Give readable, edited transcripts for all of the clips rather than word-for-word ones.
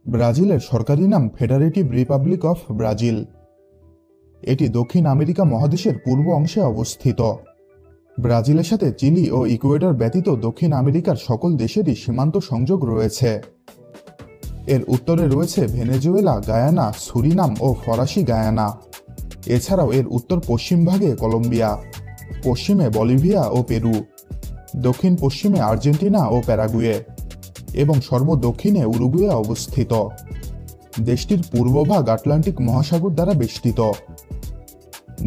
ব্রাজিলের সরকারি নাম ফেডারেটিভ রিপাবলিক অফ ব্রাজিল। এটি দক্ষিণ আমেরিকা মহাদেশের পূর্ব অংশে অবস্থিত। ব্রাজিলের সাথে চিলি ও ইকুয়েডর ব্যতীত দক্ষিণ আমেরিকার সকল দেশেরই সীমান্ত সংযোগ রয়েছে। এর উত্তরে রয়েছে ভেনেজুয়েলা, গায়ানা, সুরিনাম ও ফরাসি গায়ানা। এছাড়াও এর উত্তর পশ্চিম ভাগে কলম্বিয়া, পশ্চিমে বলিভিয়া ও পেরু, দক্ষিণ পশ্চিমে আর্জেন্টিনা ও প্যারাগুয়ে এবং সর্বদক্ষিণে উরুগুয়ে অবস্থিত। দেশটির পূর্বভাগ আটলান্টিক মহাসাগর দ্বারা বেষ্টিত।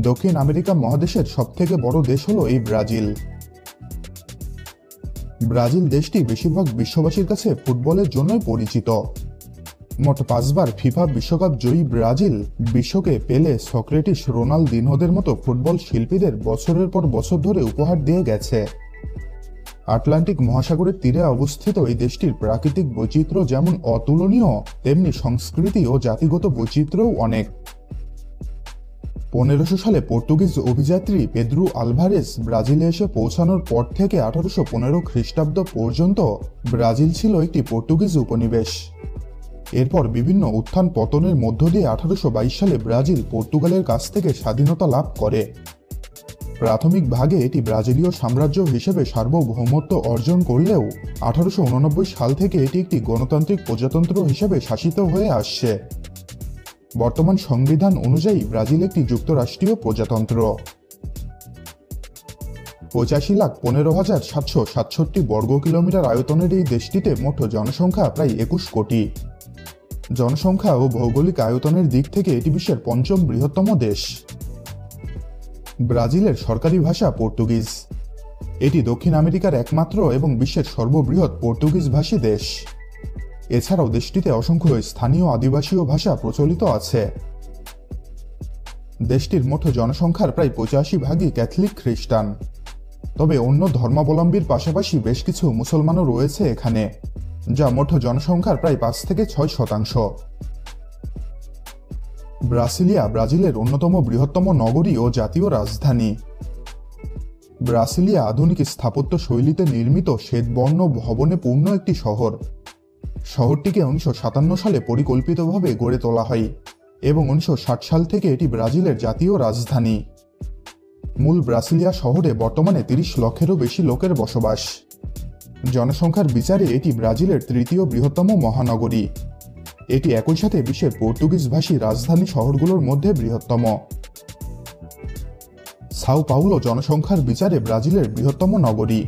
দক্ষিণ আমেরিকা মহাদেশের সবথেকে বড় দেশ হল এই ব্রাজিল। ব্রাজিল দেশটি বেশিরভাগ বিশ্ববাসীর কাছে ফুটবলের জন্যই পরিচিত। মোট 5 বার ফিফা বিশ্বকাপ জয়ী ব্রাজিল বিশ্বকে পেলে, সক্রেটিস, রোনালদিনহোদের মতো ফুটবল শিল্পীদের বছরের পর বছর ধরে উপহার দিয়ে গেছে। আটলান্টিক মহাসাগরের তীরে অবস্থিত এই দেশটির প্রাকৃতিক বৈচিত্র্য যেমন অতুলনীয়, তেমনি সংস্কৃতি ও জাতিগত বৈচিত্র্যও অনেক। 1500 সালে পর্তুগিজ অভিযাত্রী পেদ্রু আলভারেস ব্রাজিলে এসে পৌঁছানোর পর থেকে 1815 খ্রিস্টাব্দ পর্যন্ত ব্রাজিল ছিল একটি পর্তুগিজ উপনিবেশ। এরপর বিভিন্ন উত্থান পতনের মধ্য দিয়ে 1822 সালে ব্রাজিল পর্তুগালের কাছ থেকে স্বাধীনতা লাভ করে। প্রাথমিক ভাগে এটি ব্রাজিলীয় সাম্রাজ্য হিসেবে সার্বভৌমত্ব অর্জন করলেও 1889 সাল থেকে এটি একটি গণতান্ত্রিক প্রজাতন্ত্র হিসেবে শাসিত হয়ে আসছে। বর্তমান সংবিধান অনুযায়ী ব্রাজিল একটি যুক্তরাষ্ট্রীয় প্রজাতন্ত্র। 85,15,767 বর্গ কিলোমিটার আয়তনের এই দেশটিতে মোট জনসংখ্যা প্রায় 21 কোটি। জনসংখ্যা ও ভৌগোলিক আয়তনের দিক থেকে এটি বিশ্বের 5ম বৃহত্তম দেশ। ব্রাজিলের সরকারি ভাষা পর্তুগিজ। এটি দক্ষিণ আমেরিকার একমাত্র এবং বিশ্বের সর্ববৃহৎ পর্তুগিজ ভাষী দেশ। এছাড়াও দেশটিতে অসংখ্য স্থানীয় আদিবাসীয় ভাষা প্রচলিত আছে। দেশটির মোট জনসংখ্যার প্রায় 85 ভাগই ক্যাথলিক খ্রিস্টান, তবে অন্য ধর্মাবলম্বীর পাশাপাশি বেশ কিছু মুসলমানও রয়েছে এখানে, যা মোট জনসংখ্যার প্রায় 5 থেকে 6%। ব্রাসিলিয়া ব্রাজিলের অন্যতম বৃহত্তম নগরী ও জাতীয় রাজধানী। ব্রাসিলিয়া আধুনিক স্থাপত্য শৈলীতে নির্মিত শ্বেতবর্ণ ভবনে পূর্ণ একটি শহর। শহরটিকে 1957 সালে পরিকল্পিতভাবে গড়ে তোলা হয় এবং 1960 সাল থেকে এটি ব্রাজিলের জাতীয় রাজধানী। মূল ব্রাসিলিয়া শহরে বর্তমানে 30 লক্ষেরও বেশি লোকের বসবাস। জনসংখ্যার বিচারে এটি ব্রাজিলের 3য় বৃহত্তম মহানগরী। এটি একই সাথে বিশ্বের পর্তুগিজ ভাষী রাজধানী শহরগুলোর মধ্যে বৃহত্তম। সাও পাউলো জনসংখ্যার বিচারে ব্রাজিলের বৃহত্তম নগরী।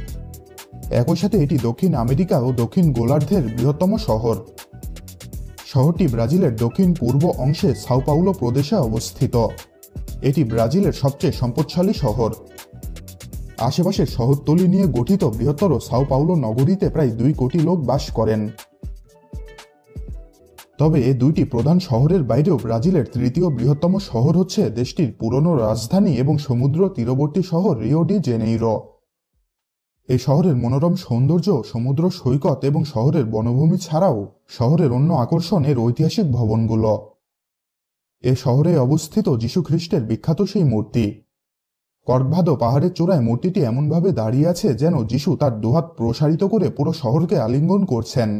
একই সাথে এটি দক্ষিণ আমেরিকা ও দক্ষিণ গোলার্ধের বৃহত্তম শহর। শহরটি ব্রাজিলের দক্ষিণ পূর্ব অংশে সাও পাউলো প্রদেশে অবস্থিত। এটি ব্রাজিলের সবচেয়ে সম্পদশালী শহর। আশেপাশের শহরতলি নিয়ে গঠিত বৃহত্তর সাও পাউলো নগরীতে প্রায় 2 কোটি লোক বাস করেন। তবে এই দুইটি প্রধান শহরের বাইরেও ব্রাজিলের 3য় বৃহত্তম শহর হচ্ছে দেশটির পুরনো রাজধানী এবং সমুদ্র তীরবর্তী শহর রিও ডি জেনেইরো। এই শহরের মনোরম সৌন্দর্য, সমুদ্র সৈকত এবং শহরের বনভূমি ছাড়াও শহরের অন্য আকর্ষণ এর ঐতিহাসিক ভবনগুলো। এ শহরে অবস্থিত যীশু খ্রিস্টের বিখ্যাত সেই মূর্তি। কর্কভাদো পাহাড়ের চূড়ায় মূর্তিটি এমনভাবে দাঁড়িয়ে আছে যেন যীশু তার দুহাত প্রসারিত করে পুরো শহরকে আলিঙ্গন করছেন।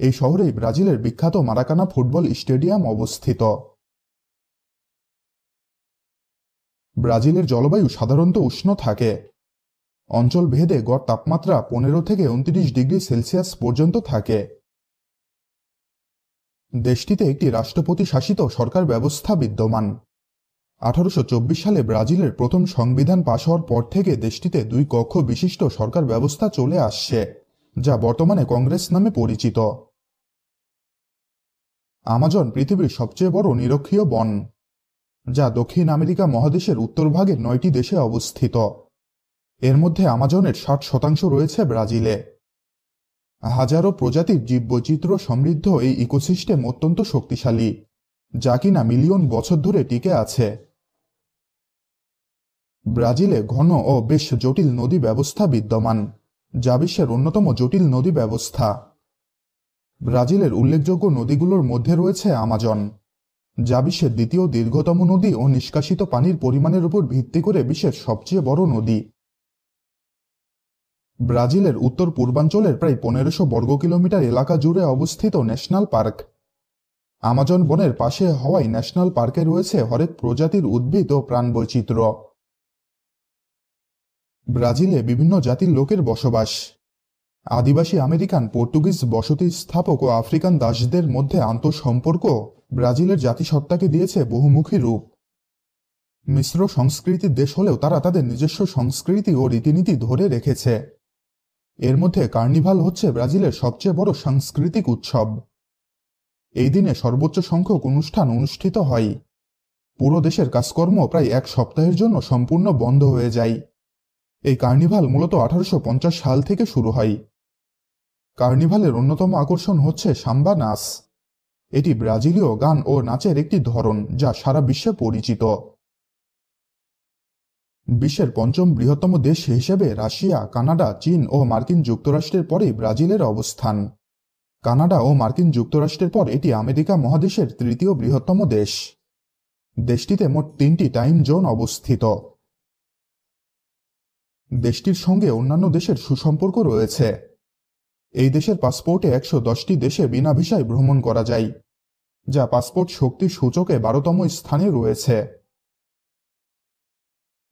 এই শহরেই ব্রাজিলের বিখ্যাত মারাকানা ফুটবল স্টেডিয়াম অবস্থিত। ব্রাজিলের জলবায়ু সাধারণত উষ্ণ থাকে। অঞ্চল ভেদে গড় তাপমাত্রা 15 থেকে 29 ডিগ্রি সেলসিয়াস পর্যন্ত থাকে। দেশটিতে একটি রাষ্ট্রপতি শাসিত সরকার ব্যবস্থা বিদ্যমান। 1824 সালে ব্রাজিলের প্রথম সংবিধান পাশ হওয়ার পর থেকে দেশটিতে 2 কক্ষ বিশিষ্ট সরকার ব্যবস্থা চলে আসছে, যা বর্তমানে কংগ্রেস নামে পরিচিত। আমাজন পৃথিবীর সবচেয়ে বড় নিরক্ষীয় বন, যা দক্ষিণ আমেরিকা মহাদেশের উত্তরভাগে 9টি দেশে অবস্থিত। এর মধ্যে আমাজনের 60% রয়েছে ব্রাজিলে। হাজারো প্রজাতির জীববৈচিত্র্য সমৃদ্ধ এই ইকোসিস্টেম অত্যন্ত শক্তিশালী, যা কিনা মিলিয়ন বছর ধরে টিকে আছে। ব্রাজিলে ঘন ও বেশ জটিল নদী ব্যবস্থা বিদ্যমান, যা বিশ্বের অন্যতম জটিল নদী ব্যবস্থা। ব্রাজিলের উল্লেখযোগ্য নদীগুলোর মধ্যে রয়েছে আমাজন, যা বিশ্বের 2য় দীর্ঘতম নদী ও নিষ্কাশিত পানির পরিমাণের উপর ভিত্তি করে বিশ্বের সবচেয়ে বড় নদী। ব্রাজিলের উত্তর পূর্বাঞ্চলের প্রায় 1500 বর্গ কিলোমিটার এলাকা জুড়ে অবস্থিত ন্যাশনাল পার্ক। আমাজন বনের পাশে হওয়ায় ন্যাশনাল পার্কে রয়েছে হরেক প্রজাতির উদ্ভিদ ও প্রাণবৈচিত্র্য। ব্রাজিলে বিভিন্ন জাতির লোকের বসবাস। আদিবাসী আমেরিকান, পর্তুগিজ বসতি স্থাপক ও আফ্রিকান দাসদের মধ্যে আন্তঃসম্পর্ক ব্রাজিলের জাতিসত্তাকে দিয়েছে বহুমুখী রূপ। মিশ্র সংস্কৃতির দেশ হলেও তারা তাদের নিজস্ব সংস্কৃতি ও রীতিনীতি ধরে রেখেছে। এর মধ্যে কার্নিভাল হচ্ছে ব্রাজিলের সবচেয়ে বড় সাংস্কৃতিক উৎসব। এই দিনে সর্বোচ্চ সংখ্যক অনুষ্ঠান অনুষ্ঠিত হয়। পুরো দেশের কাজকর্ম প্রায় এক সপ্তাহের জন্য সম্পূর্ণ বন্ধ হয়ে যায়। এই কার্নিভাল মূলত 1850 সাল থেকে শুরু হয়। কার্নিভালের অন্যতম আকর্ষণ হচ্ছে সাম্বা নাচ। এটি ব্রাজিলীয় গান ও নাচের একটি ধরন যা সারা বিশ্বে পরিচিত। বিশ্বের পঞ্চম বৃহত্তম দেশ হিসেবে রাশিয়া, কানাডা, চীন ও মার্কিন যুক্তরাষ্ট্রের পরেই ব্রাজিলের অবস্থান। কানাডা ও মার্কিন যুক্তরাষ্ট্রের পর এটি আমেরিকা মহাদেশের তৃতীয় বৃহত্তম দেশ। দেশটিতে মোট 3টি টাইম জোন অবস্থিত। দেশটির সঙ্গে অন্যান্য দেশের সুসম্পর্ক রয়েছে। এই দেশের পাসপোর্টে 110টি দেশে বিনা ভিসায় ভ্রমণ করা যায়, যা পাসপোর্ট শক্তি সূচকে 12তম স্থানে রয়েছে।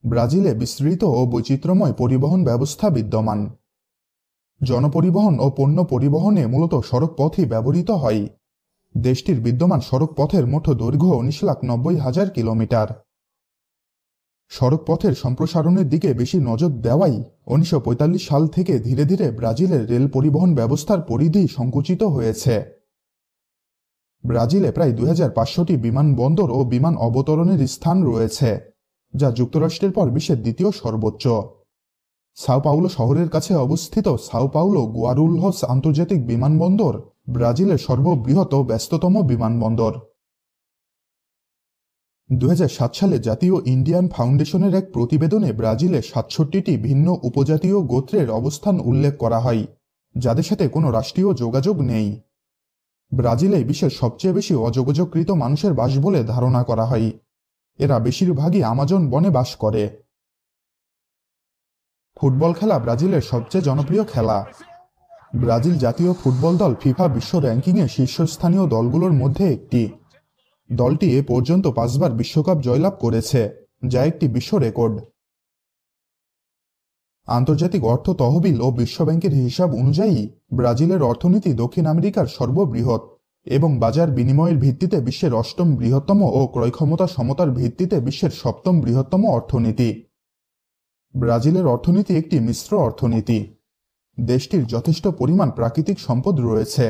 ব্রাজিলে বিস্তৃত ও বৈচিত্র্যময় পরিবহন ব্যবস্থা বিদ্যমান। জনপরিবহন ও পণ্য পরিবহনে মূলত সড়ক পথই ব্যবহৃত হয়। দেশটির বিদ্যমান সড়ক পথের মোট দৈর্ঘ্য 19,90,000 কিলোমিটার। সড়ক পথের সম্প্রসারণের দিকে বেশি নজর দেওয়াই 1945 সাল থেকে ধীরে ধীরে ব্রাজিলের রেল পরিবহন ব্যবস্থার পরিধি সংকুচিত হয়েছে। ব্রাজিলে প্রায় 2500টি বিমানবন্দর ও বিমান অবতরণের স্থান রয়েছে, যা যুক্তরাষ্ট্রের পর বিশ্বের দ্বিতীয় সর্বোচ্চ। সাও পাউলো শহরের কাছে অবস্থিত সাও পাউলো গুয়ারুলহস আন্তর্জাতিক বিমানবন্দর ব্রাজিলের সর্ববৃহৎ ও ব্যস্ততম বিমানবন্দর। 2007 সালে জাতীয় ইন্ডিয়ান ফাউন্ডেশনের এক প্রতিবেদনে ব্রাজিলে 67টি ভিন্ন উপজাতীয় গোত্রের অবস্থান উল্লেখ করা হয়, যাদের সাথে কোনো রাষ্ট্রীয় যোগাযোগ নেই। ব্রাজিলে বিশ্বের সবচেয়ে বেশি অযোগাযোগকৃত মানুষের বাস বলে ধারণা করা হয়। এরা বেশিরভাগই আমাজন বনে বাস করে। ফুটবল খেলা ব্রাজিলের সবচেয়ে জনপ্রিয় খেলা। ব্রাজিল জাতীয় ফুটবল দল ফিফা বিশ্ব র্যাঙ্কিংয়ে শীর্ষস্থানীয় দলগুলোর মধ্যে একটি। দলটি এ পর্যন্ত 5 বার বিশ্বকাপ জয়লাভ করেছে, যা একটি বিশ্ব রেকর্ড। আন্তর্জাতিক অর্থ তহবিল ও বিশ্বব্যাংকের হিসাব অনুযায়ী ব্রাজিলের অর্থনীতি দক্ষিণ আমেরিকার সর্ববৃহৎ এবং বাজার বিনিময়ের ভিত্তিতে বিশ্বের 8ম বৃহত্তম ও ক্রয়ক্ষমতা সমতার ভিত্তিতে বিশ্বের 7ম বৃহত্তম অর্থনীতি। ব্রাজিলের অর্থনীতি একটি মিশ্র অর্থনীতি। দেশটির যথেষ্ট পরিমাণ প্রাকৃতিক সম্পদ রয়েছে,